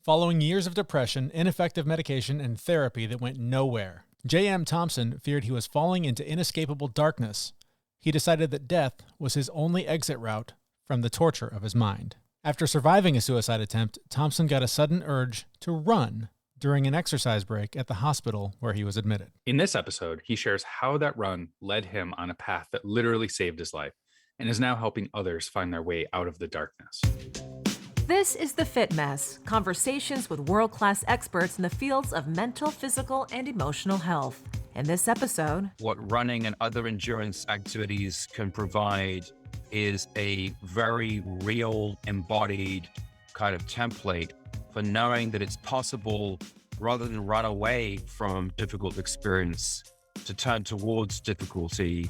Following years of depression, ineffective medication, and therapy that went nowhere, J.M. Thompson feared he was falling into inescapable darkness. He decided that death was his only exit route from the torture of his mind. After surviving a suicide attempt, Thompson got a sudden urge to run during an exercise break at the hospital where he was admitted. In this episode, he shares how that run led him on a path that literally saved his life and is now helping others find their way out of the darkness. This is The Fit Mess, conversations with world-class experts in the fields of mental, physical, and emotional health. In this episode, what running and other endurance activities can provide is a very real, embodied kind of template for knowing that it's possible, rather than run away from difficult experience, to turn towards difficulty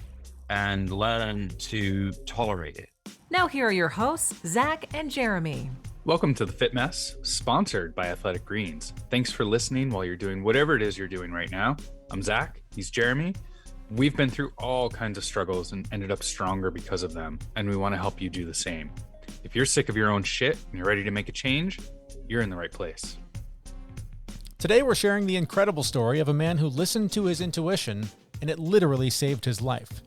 and learn to tolerate it. Now here are your hosts, Zach and Jeremy. Welcome to The Fit Mess, sponsored by Athletic Greens. Thanks for listening while you're doing whatever it is you're doing right now. I'm Zach, he's Jeremy. We've been through all kinds of struggles and ended up stronger because of them, and we want to help you do the same. If you're sick of your own shit and you're ready to make a change, you're in the right place. Today we're sharing the incredible story of a man who listened to his intuition and it literally saved his life.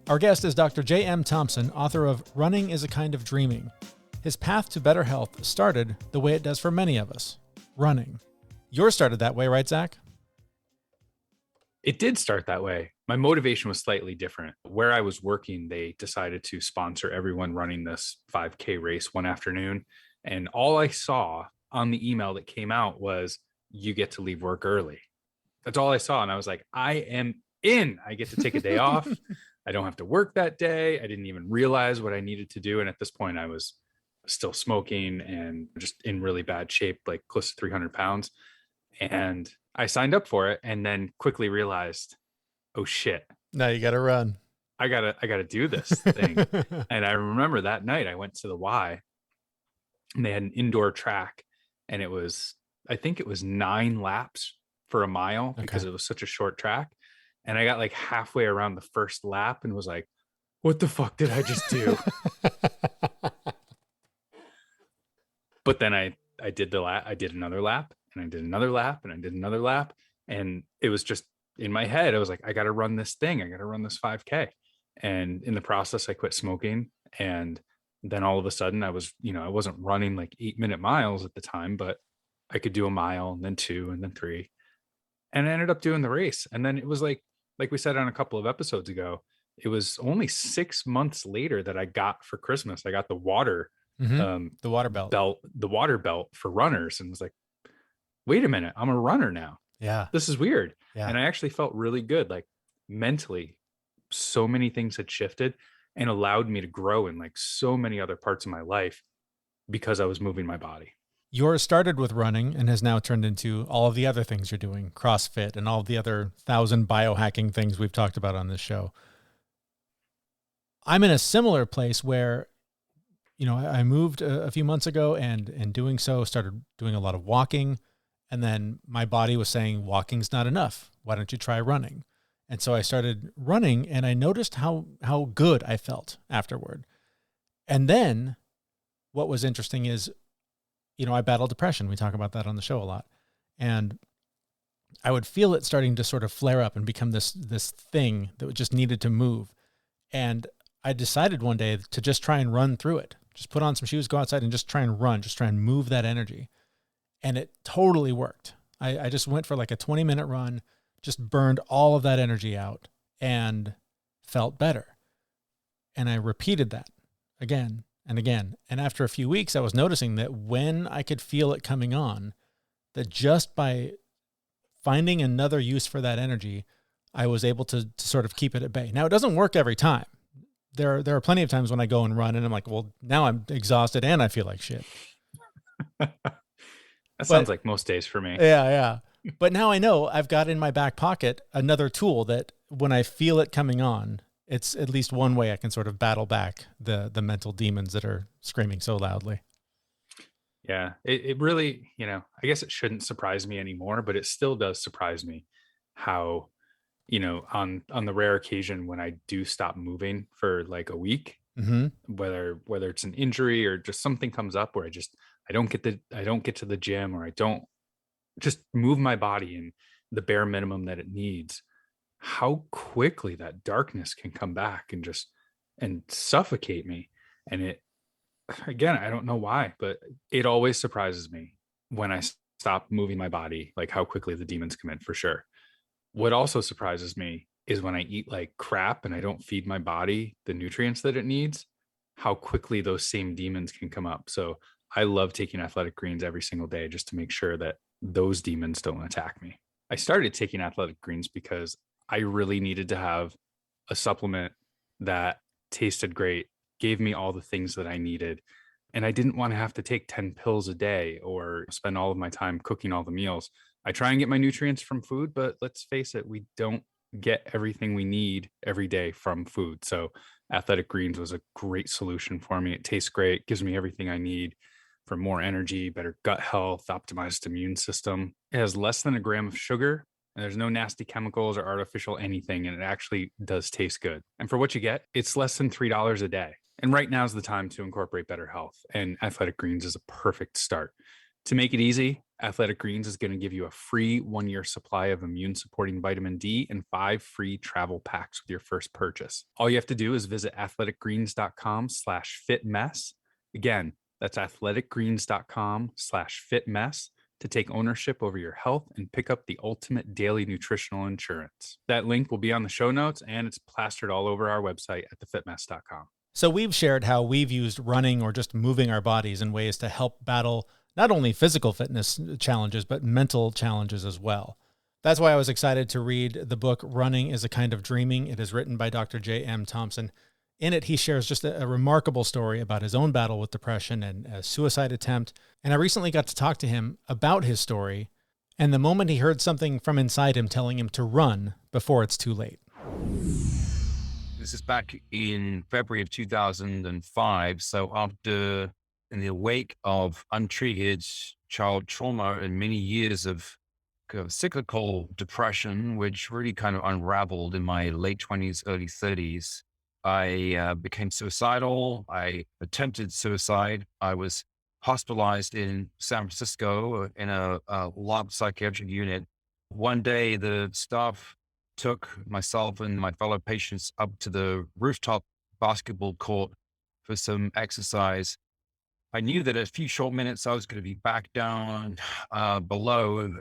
Our guest is Dr. J.M. Thompson, author of Running is a Kind of Dreaming. His path to better health started the way it does for many of us, running. Yours started that way, right, Zach? It did start that way. My motivation was slightly different. Where I was working, they decided to sponsor everyone running this 5K race one afternoon. And all I saw on the email that came out was, you get to leave work early. That's all I saw. And I was like, I am in. I get to take a day off. I don't have to work that day. I didn't even realize what I needed to do. And at this point, I was still smoking and just in really bad shape, like close to 300 pounds. And I signed up for it and then quickly realized, oh shit. Now you got to run. I gotta do this thing. And I remember that night I went to the Y and they had an indoor track and I think it was 9 laps for a mile because it was such a short track. And I got like halfway around the first lap and was like, what the fuck did I just do? But then I did I did another lap and I did another lap and I did another lap. And it was just in my head, I was like, I got to run this thing. I got to run this 5K. And in the process, I quit smoking. And then all of a sudden I wasn't running like 8-minute miles at the time, but I could do a mile and then 2 and then 3. And I ended up doing the race. And then it was like we said on a couple of episodes ago, it was only 6 months later that I got for Christmas. I got the water the water belt. The water belt for runners, and was like, wait a minute, I'm a runner now. Yeah. This is weird. Yeah. And I actually felt really good. Like mentally, so many things had shifted and allowed me to grow in like so many other parts of my life because I was moving my body. Yours started with running and has now turned into all of the other things you're doing, CrossFit and all of the other 1,000 biohacking things we've talked about on this show. I'm in a similar place where, I moved a few months ago and in doing so started doing a lot of walking. And then my body was saying, walking's not enough. Why don't you try running? And so I started running and I noticed how good I felt afterward. And then what was interesting is, I battle depression. We talk about that on the show a lot. And I would feel it starting to sort of flare up and become this thing that just needed to move. And I decided one day to just try and run through it. Just put on some shoes, go outside and just try and run, just try and move that energy. And it totally worked. I just went for like a 20-minute run, just burned all of that energy out and felt better. And I repeated that again and again. And after a few weeks, I was noticing that when I could feel it coming on, that just by finding another use for that energy, I was able to sort of keep it at bay. Now, it doesn't work every time. There are plenty of times when I go and run and I'm like, well, now I'm exhausted and I feel like shit. That sounds like most days for me. Yeah. But now I know I've got in my back pocket another tool that when I feel it coming on, it's at least one way I can sort of battle back the mental demons that are screaming so loudly. Yeah, it really, I guess it shouldn't surprise me anymore, but it still does surprise me how, on the rare occasion when I do stop moving for like a week, whether it's an injury or just something comes up where I just I don't get to the gym, or I don't just move my body in the bare minimum that it needs, how quickly that darkness can come back and suffocate me. And it, again, I don't know why, but it always surprises me when I stop moving my body, like how quickly the demons come in, for sure. What also surprises me is when I eat like crap and I don't feed my body the nutrients that it needs, how quickly those same demons can come up. So I love taking athletic greens every single day just to make sure that those demons don't attack me. I started taking athletic greens because I really needed to have a supplement that tasted great, gave me all the things that I needed. And I didn't want to have to take 10 pills a day or spend all of my time cooking all the meals. I try and get my nutrients from food, but let's face it, we don't get everything we need every day from food. So athletic greens was a great solution for me. It tastes great, gives me everything I need for more energy, better gut health, optimized immune system. It has less than a gram of sugar, and there's no nasty chemicals or artificial anything, and it actually does taste good. And for what you get, it's less than $3 a day. And right now is the time to incorporate better health, and Athletic Greens is a perfect start. To make it easy, Athletic Greens is going to give you a free 1-year supply of immune-supporting vitamin D and 5 free travel packs with your first purchase. All you have to do is visit athleticgreens.com/fitmess. Again, that's athleticgreens.com/fitmess to take ownership over your health and pick up the ultimate daily nutritional insurance. That link will be on the show notes, and it's plastered all over our website at thefitmess.com. So we've shared how we've used running or just moving our bodies in ways to help battle not only physical fitness challenges, but mental challenges as well. That's why I was excited to read the book, Running is a Kind of Dreaming. It is written by Dr. J.M. Thompson. In it, he shares just a remarkable story about his own battle with depression and a suicide attempt. And I recently got to talk to him about his story and the moment he heard something from inside him telling him to run before it's too late. This is back in February of 2005. So in the wake of untreated child trauma and many years of kind of cyclical depression, which really kind of unraveled in my late 20s, early 30s, I became suicidal. I attempted suicide. I was hospitalized in San Francisco in a locked psychiatric unit. One day, the staff took myself and my fellow patients up to the rooftop basketball court for some exercise. I knew that in a few short minutes, I was going to be back down below,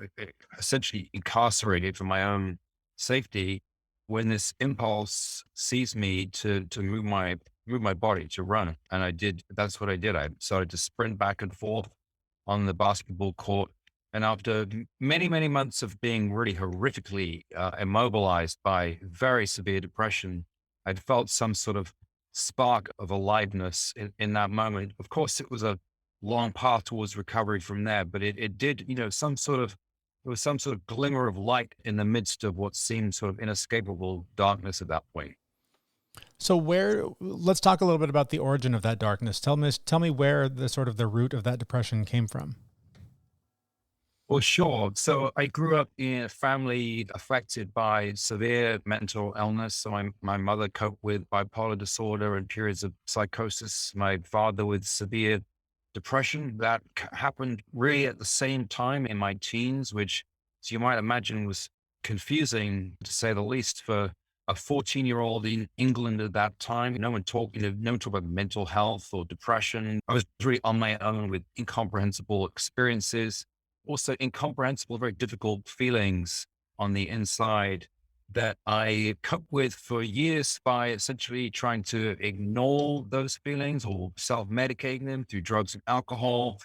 essentially incarcerated for my own safety, when this impulse seized me to move my body, to run. And I did. That's what I did. I started to sprint back and forth on the basketball court. And after many, many months of being really horrifically immobilized by very severe depression, I'd felt some sort of spark of aliveness in that moment. Of course, it was a long path towards recovery from there, but it did, there was some sort of glimmer of light in the midst of what seemed sort of inescapable darkness at that point. So let's talk a little bit about the origin of that darkness. Tell me where the root of that depression came from. Well, sure. So I grew up in a family affected by severe mental illness. So my mother coped with bipolar disorder and periods of psychosis. My father with severe depression. That happened really at the same time in my teens, which, as you might imagine, was confusing to say the least for a 14-year-old in England at that time. No one talked about mental health or depression. I was really on my own with incomprehensible experiences. Also incomprehensible, very difficult feelings on the inside that I coped with for years by essentially trying to ignore those feelings or self-medicating them through drugs and alcohol.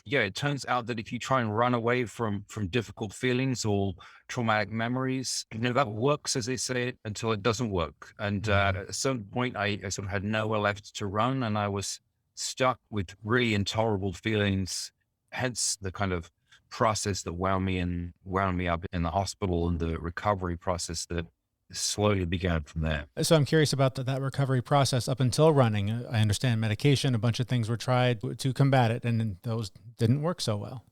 Yeah, it turns out that if you try and run away from difficult feelings or traumatic memories, that works, as they say, until it doesn't work. And at a certain point, I sort of had nowhere left to run, and I was stuck with really intolerable feelings, hence the kind of process that wound me up in the hospital, and the recovery process that slowly began from there. So I'm curious about that recovery process up until running. I understand medication, a bunch of things were tried to combat it, and those didn't work so well.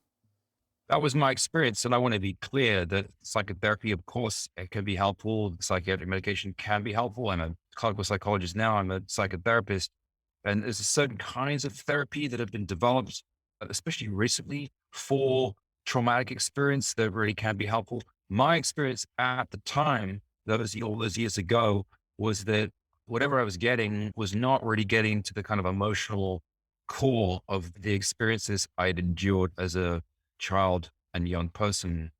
That was my experience. And I want to be clear that psychotherapy, of course, it can be helpful. Psychiatric medication can be helpful. I'm a clinical psychologist now. I'm a psychotherapist. And there's certain kinds of therapy that have been developed especially recently, for traumatic experience that really can be helpful. My experience at the time, all those years ago, was that whatever I was getting was not really getting to the kind of emotional core of the experiences I'd endured as a child and young person.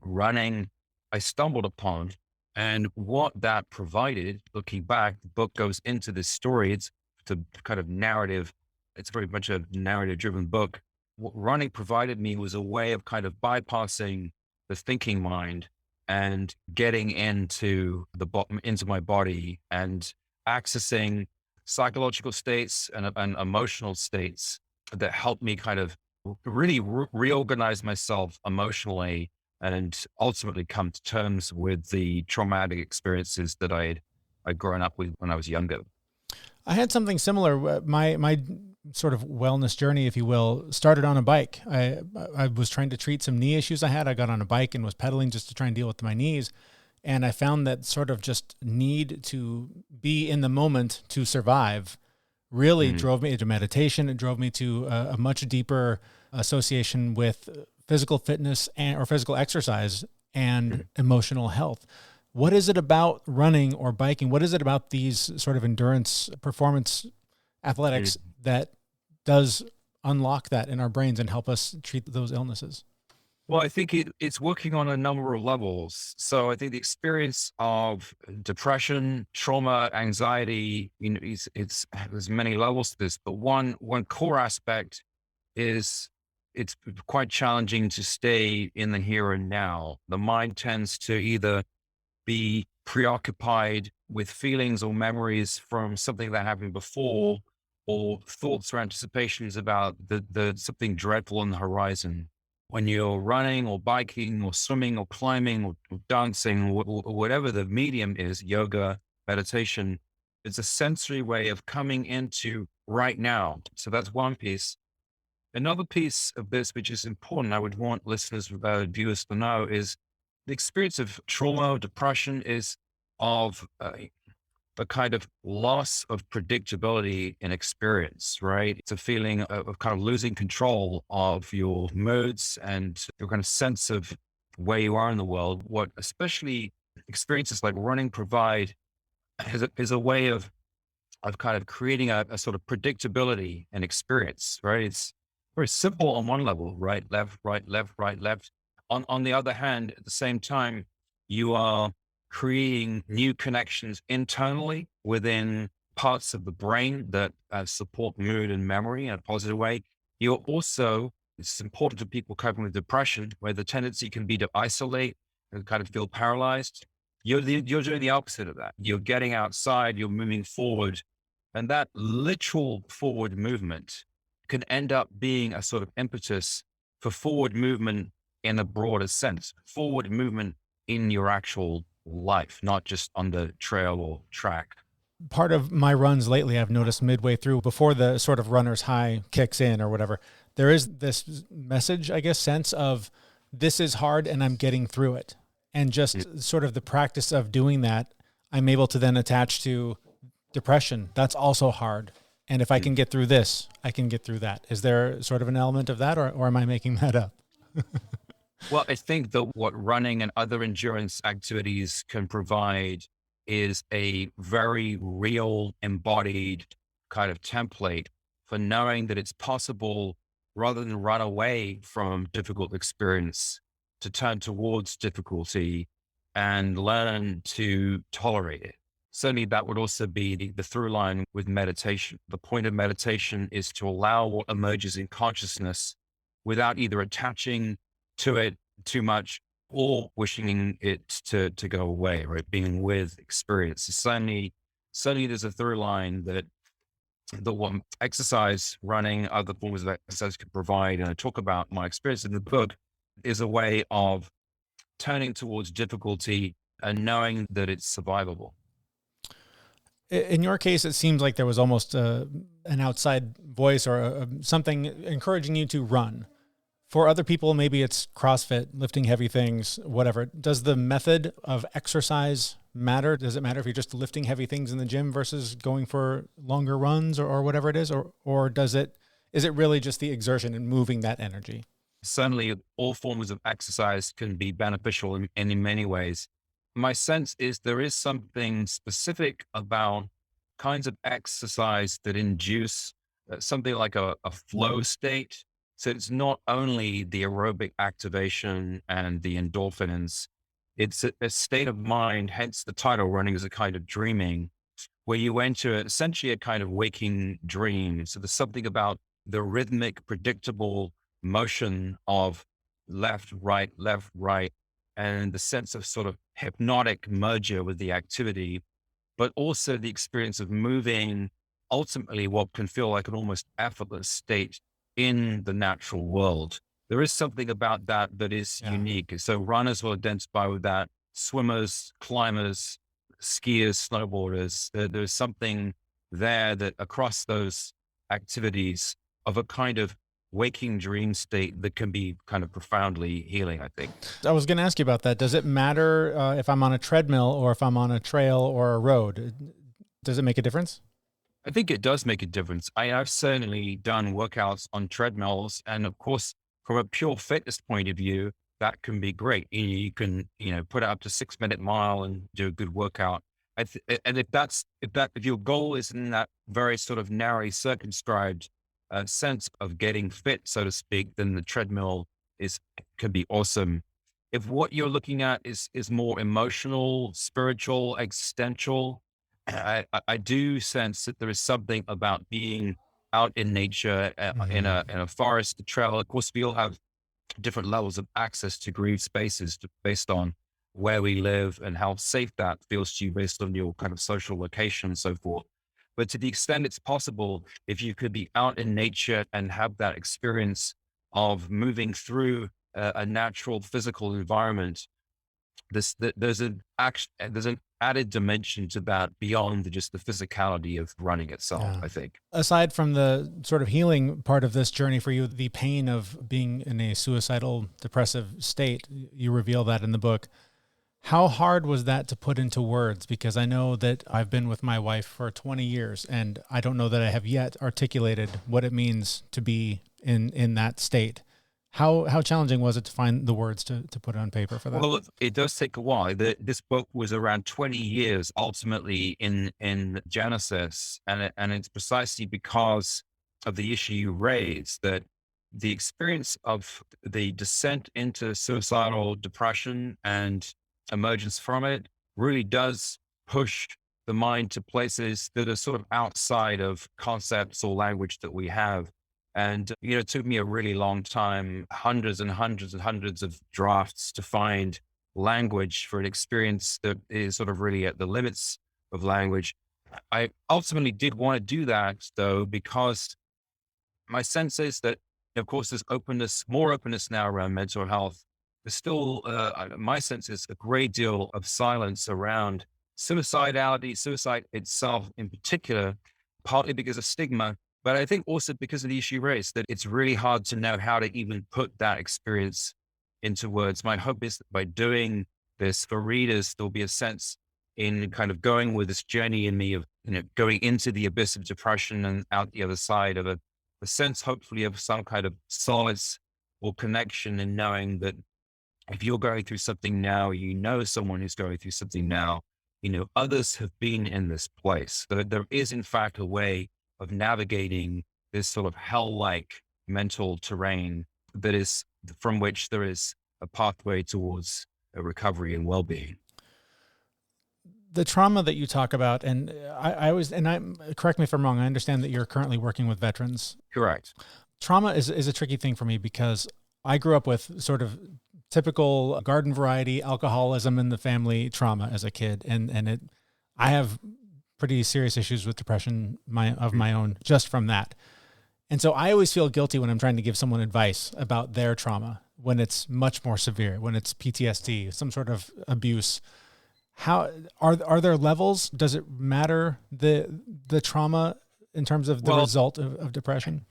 Running, I stumbled upon, and what that provided, looking back, the book goes into this story. It's a kind of narrative. It's very much a narrative driven book. What running provided me was a way of kind of bypassing the thinking mind and getting into into my body and accessing psychological states and emotional states that helped me kind of really reorganize myself emotionally and ultimately come to terms with the traumatic experiences that I'd grown up with when I was younger. I had something similar. My sort of wellness journey, if you will, started on a bike. I was trying to treat some knee issues I had. I got on a bike and was pedaling just to try and deal with my knees. And I found that sort of just need to be in the moment to survive really drove me into meditation. It drove me to a much deeper association with physical fitness or physical exercise and emotional health. What is it about running or biking? What is it about these sort of endurance performance athletics that does unlock that in our brains and help us treat those illnesses? Well, I think it's working on a number of levels. So I think the experience of depression, trauma, anxiety, there's many levels to this, but one core aspect is it's quite challenging to stay in the here and now. The mind tends to either be preoccupied with feelings or memories from something that happened before, or thoughts or anticipations about the something dreadful on the horizon. When you're running or biking or swimming or climbing or dancing or whatever the medium is, yoga, meditation, it's a sensory way of coming into right now. So that's one piece. Another piece of this, which is important, I would want listeners, viewers to know, is the experience of trauma or depression is of a kind of loss of predictability in experience, right? It's a feeling of kind of losing control of your moods and your kind of sense of where you are in the world. What especially experiences like running provide is a way of kind of creating a sort of predictability and experience, right? It's very simple on one level, right, left, right, left, right, left. On the other hand, at the same time, you are creating new connections internally within parts of the brain that support mood and memory in a positive way. You're also, it's important to people coping with depression, where the tendency can be to isolate and kind of feel paralyzed. You're doing the opposite of that. You're getting outside, you're moving forward. And that literal forward movement can end up being a sort of impetus for forward movement in a broader sense, forward movement in your actual life, not just on the trail or track. Part of my runs lately, I've noticed midway through, before the sort of runner's high kicks in or whatever, there is this message, I guess, sense of this is hard and I'm getting through it. And just sort of the practice of doing that, I'm able to then attach to depression. That's also hard. And if I can get through this, I can get through that. Is there sort of an element of that, or am I making that up? Well, I think that what running and other endurance activities can provide is a very real, embodied kind of template for knowing that it's possible, rather than run away from difficult experience, to turn towards difficulty and learn to tolerate it. Certainly that would also be the through line with meditation. The point of meditation is to allow what emerges in consciousness without either attaching to it too much or wishing it to go away, right? Being with experience. Certainly there's a through line that one exercise, running, other forms of exercise can provide. And I talk about my experience in the book is a way of turning towards difficulty and knowing that it's survivable. In your case, it seems like there was almost an outside voice or something encouraging you to run. For other people, maybe it's CrossFit, lifting heavy things, whatever. Does the method of exercise matter? Does it matter if you're just lifting heavy things in the gym versus going for longer runs or whatever it is? Or does it is it really just the exertion and moving that energy? Certainly, all forms of exercise can be beneficial in many ways. My sense is there is something specific about kinds of exercise that induce something like a flow state. So it's not only the aerobic activation and the endorphins, it's a state of mind, hence the title, running as a kind of dreaming, where you enter essentially a kind of waking dream. So there's something about the rhythmic, predictable motion of left, right, and the sense of sort of hypnotic merger with the activity, but also the experience of moving ultimately what can feel like an almost effortless state in the natural world. There is something about that that is Yeah. unique. So runners will identify with that, swimmers, climbers, skiers, snowboarders. There's something there that across those activities of a kind of waking dream state that can be kind of profoundly healing, I think. I was going to ask you about that. Does it matter if I'm on a treadmill or if I'm on a trail or a road? Does it make a difference? I think it does make a difference. I've certainly done workouts on treadmills. And of course, from a pure fitness point of view, that can be great. You can, put up to 6 minute mile and do a good workout. And if your goal is in that very sort of narrow, circumscribed sense of getting fit, so to speak, then the treadmill can be awesome. If what you're looking at is more emotional, spiritual, existential, I do sense that there is something about being out in nature, in a forest, a trail. Of course, we all have different levels of access to green spaces based on where we live and how safe that feels to you based on your kind of social location and so forth. But to the extent it's possible, if you could be out in nature and have that experience of moving through a natural physical environment, there's an added dimension to that beyond just the physicality of running itself, Yeah. I think. Aside from the sort of healing part of this journey for you, the pain of being in a suicidal, depressive state, you reveal that in the book. How hard was that to put into words? Because I know that I've been with my wife for 20 years, and I don't know that I have yet articulated what it means to be in that state. How challenging was it to find the words to put on paper for that? Well, it does take a while. This book was around 20 years ultimately in Genesis, and it's precisely because of the issue you raised that the experience of the descent into suicidal depression and emergence from it really does push the mind to places that are sort of outside of concepts or language that we have. And, it took me a really long time, hundreds and hundreds and hundreds of drafts to find language for an experience that is sort of really at the limits of language. I ultimately did want to do that though, because my sense is that, of course, there's more openness now around mental health. There's still, my sense is a great deal of silence around suicidality, suicide itself in particular, partly because of stigma, but I think also because of the issue raised, that it's really hard to know how to even put that experience into words. My hope is that by doing this for readers, there'll be a sense in kind of going with this journey in me of, going into the abyss of depression and out the other side of a sense, hopefully, of some kind of solace or connection in knowing that if you're going through something now, someone who's going through something now, others have been in this place. There is, in fact, a way of navigating this sort of hell-like mental terrain that is from which there is a pathway towards a recovery and well-being. The trauma that you talk about, and correct me if I'm wrong, I understand that you're currently working with veterans. Correct. Trauma is a tricky thing for me because I grew up with sort of typical garden variety alcoholism in the family trauma as a kid. I have pretty serious issues with depression of my own just from that. And so I always feel guilty when I'm trying to give someone advice about their trauma, when it's much more severe, when it's PTSD, some sort of abuse. How are there levels? Does it matter the trauma in terms of the result of depression?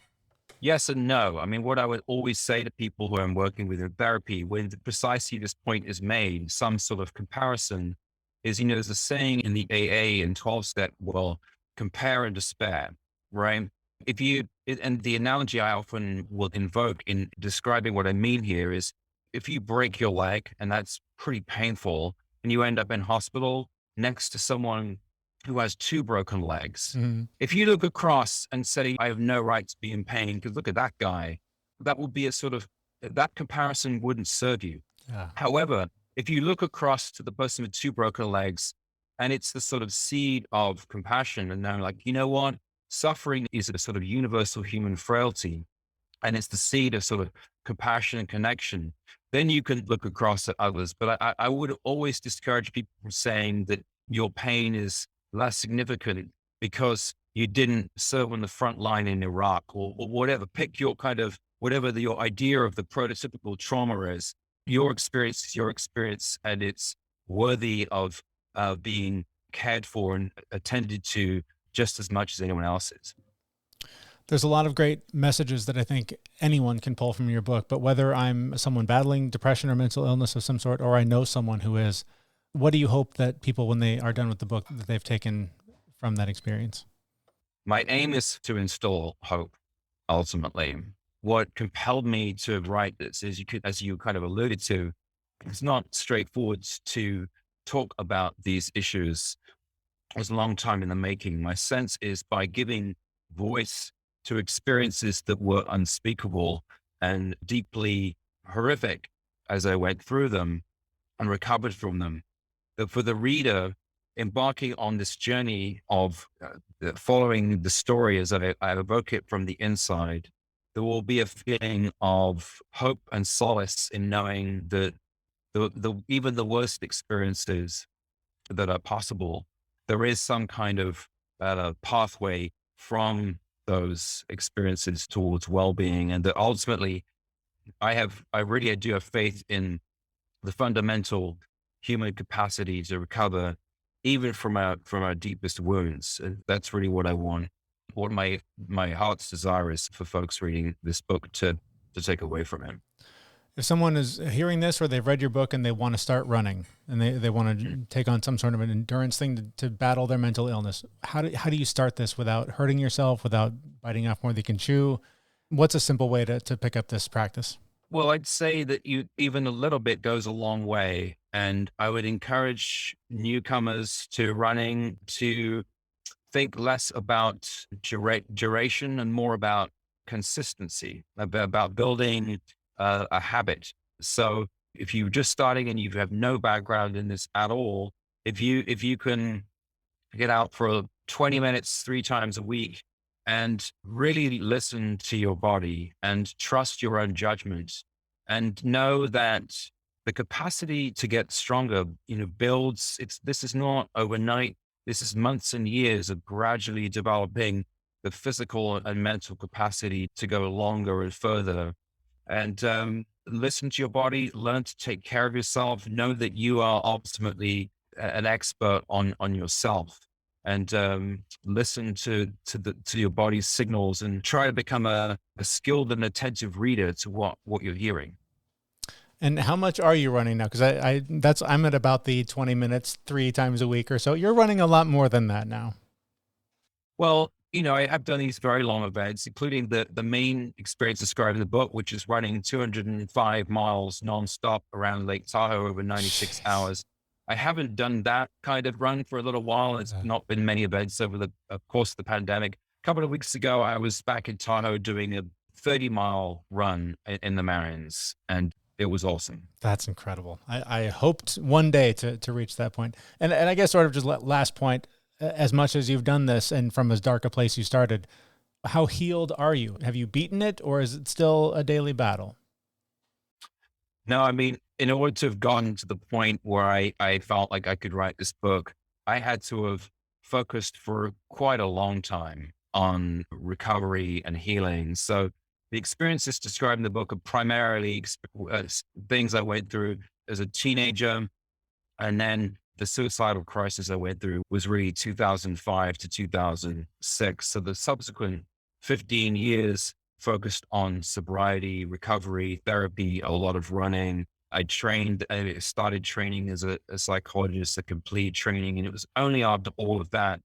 Yes and no. I mean, what I would always say to people who I'm working with in therapy, when precisely this point is made, some sort of comparison is, there's a saying in the AA and 12-step, well, compare and despair, right? And the analogy I often will invoke in describing what I mean here is if you break your leg and that's pretty painful and you end up in hospital next to someone who has two broken legs, Mhm. if you look across and say, I have no right to be in pain because look at that guy, that would be that comparison wouldn't serve you. Yeah. However, if you look across to the person with two broken legs and it's the sort of seed of compassion and they're like, you know what? Suffering is a sort of universal human frailty and it's the seed of sort of compassion and connection. Then you can look across at others. But I would always discourage people from saying that your pain is less significant because you didn't serve on the front line in Iraq or whatever. Pick your your idea of the prototypical trauma is. Your experience is your experience, and it's worthy of being cared for and attended to just as much as anyone else's. There's a lot of great messages that I think anyone can pull from your book, but whether I'm someone battling depression or mental illness of some sort, or I know someone who is, what do you hope that people, when they are done with the book, that they've taken from that experience? My aim is to install hope, ultimately. What compelled me to write this is as you kind of alluded to, it's not straightforward to talk about these issues. It was a long time in the making. My sense is by giving voice to experiences that were unspeakable and deeply horrific as I went through them and recovered from them, that for the reader embarking on this journey of following the story as I evoke it from the inside, there will be a feeling of hope and solace in knowing that even the worst experiences that are possible, there is some kind of pathway from those experiences towards well-being, and that ultimately I really do have faith in the fundamental human capacity to recover even from our deepest wounds. And that's really what I want. What my heart's desire is for folks reading this book to take away from it. If someone is hearing this or they've read your book and they want to start running and they want to take on some sort of an endurance thing to battle their mental illness, how do you start this without hurting yourself, without biting off more than you can chew? What's a simple way to pick up this practice? Well, I'd say that even a little bit goes a long way. And I would encourage newcomers to running to think less about duration and more about consistency, about building a habit. So if you're just starting and you have no background in this at all, if you can get out for 20 minutes 3 times a week and really listen to your body and trust your own judgment and know that the capacity to get stronger, builds. This is not overnight. This is months and years of gradually developing the physical and mental capacity to go longer and further. And listen to your body, learn to take care of yourself, know that you are ultimately an expert on yourself, and listen to your body's signals and try to become a skilled and attentive reader to what you're hearing. And how much are you running now? Because I'm at about the 20 minutes 3 times a week or so. You're running a lot more than that now. Well, I've done these very long events, including the main experience described in the book, which is running 205 miles nonstop around Lake Tahoe over 96 hours. I haven't done that kind of run for a little while. It's not been many events over the course of the pandemic. A couple of weeks ago, I was back in Tahoe doing a 30-mile run in the Marians, and it was awesome. That's incredible. I hoped one day to reach that point. And I guess sort of just last point, as much as you've done this and from as dark a place you started, how healed are you? Have you beaten it, or is it still a daily battle? No, I mean, in order to have gotten to the point where I felt like I could write this book, I had to have focused for quite a long time on recovery and healing. So the experiences described in the book are primarily things I went through as a teenager. And then the suicidal crisis I went through was really 2005 to 2006. So the subsequent 15 years focused on sobriety, recovery, therapy, a lot of running. I started training as a psychologist, a complete training. And it was only after all of that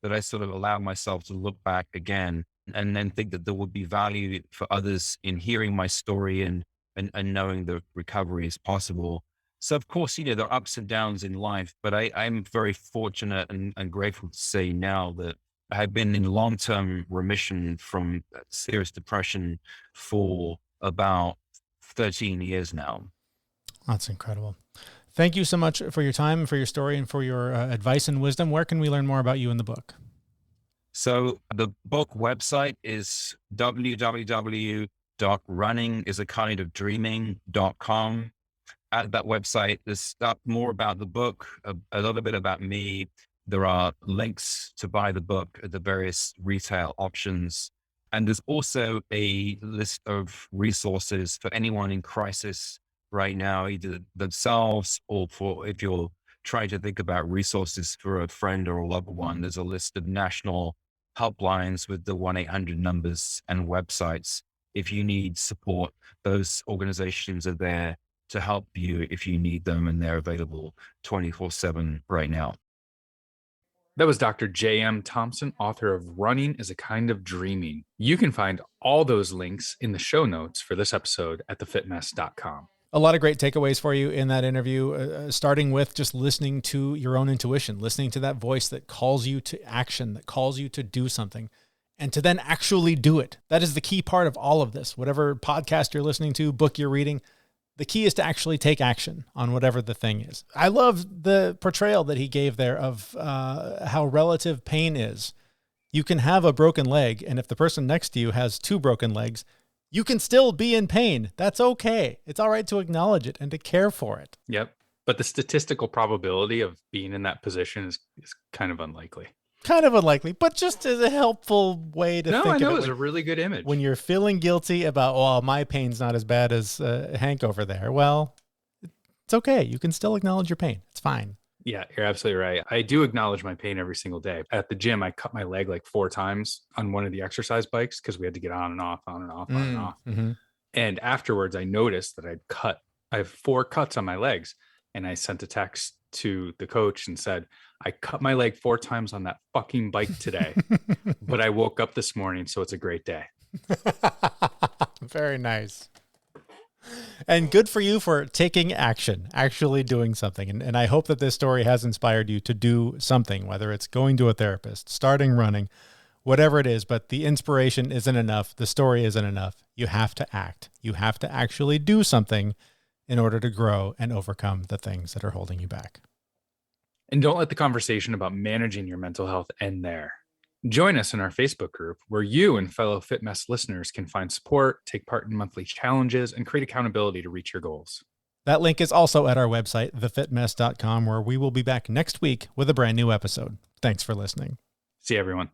I sort of allowed myself to look back again and then think that there would be value for others in hearing my story and knowing that recovery is possible. So of course, there are ups and downs in life, but I'm very fortunate and grateful to say now that I have been in long-term remission from serious depression for about 13 years now. That's incredible. Thank you so much for your time, for your story, and for your advice and wisdom. Where can we learn more about you in the book? So the book website is www.runningIsAKindOfDreaming.com. At that website, there's stuff more about the book, a little bit about me. There are links to buy the book at the various retail options. And there's also a list of resources for anyone in crisis right now, either themselves or for if you're trying to think about resources for a friend or a loved one. There's a list of national helplines with the 1-800 numbers and websites. If you need support, those organizations are there to help you if you need them, and they're available 24/7 right now. That was Dr. J.M. Thompson, author of Running is a Kind of Dreaming. You can find all those links in the show notes for this episode at thefitmess.com. A lot of great takeaways for you in that interview, starting with just listening to your own intuition, listening to that voice that calls you to action, that calls you to do something, and to then actually do it. That is the key part of all of this. Whatever podcast you're listening to, book you're reading, the key is to actually take action on whatever the thing is. I love the portrayal that he gave there of how relative pain is. You can have a broken leg, and if the person next to you has 2 broken legs, you can still be in pain. That's okay. It's all right to acknowledge it and to care for it. Yep. But the statistical probability of being in that position is kind of unlikely. Kind of unlikely, but just as a helpful way to think of it. No, I know it's a really good image. When you're feeling guilty about, oh, my pain's not as bad as Hank over there. Well, it's okay. You can still acknowledge your pain. It's fine. Yeah, you're absolutely right. I do acknowledge my pain every single day. At the gym, I cut my leg like 4 times on one of the exercise bikes because we had to get on and off, on and off, on and off. Mm-hmm. And afterwards, I noticed that I have 4 cuts on my legs. And I sent a text to the coach and said, I cut my leg 4 times on that fucking bike today, but I woke up this morning, so it's a great day. Very nice. And good for you for taking action, actually doing something. And I hope that this story has inspired you to do something, whether it's going to a therapist, starting running, whatever it is. But the inspiration isn't enough. The story isn't enough. You have to act. You have to actually do something in order to grow and overcome the things that are holding you back. And don't let the conversation about managing your mental health end there. Join us in our Facebook group where you and fellow Fit Mess listeners can find support, take part in monthly challenges, and create accountability to reach your goals. That link is also at our website, thefitmess.com, where we will be back next week with a brand new episode. Thanks for listening. See you, everyone.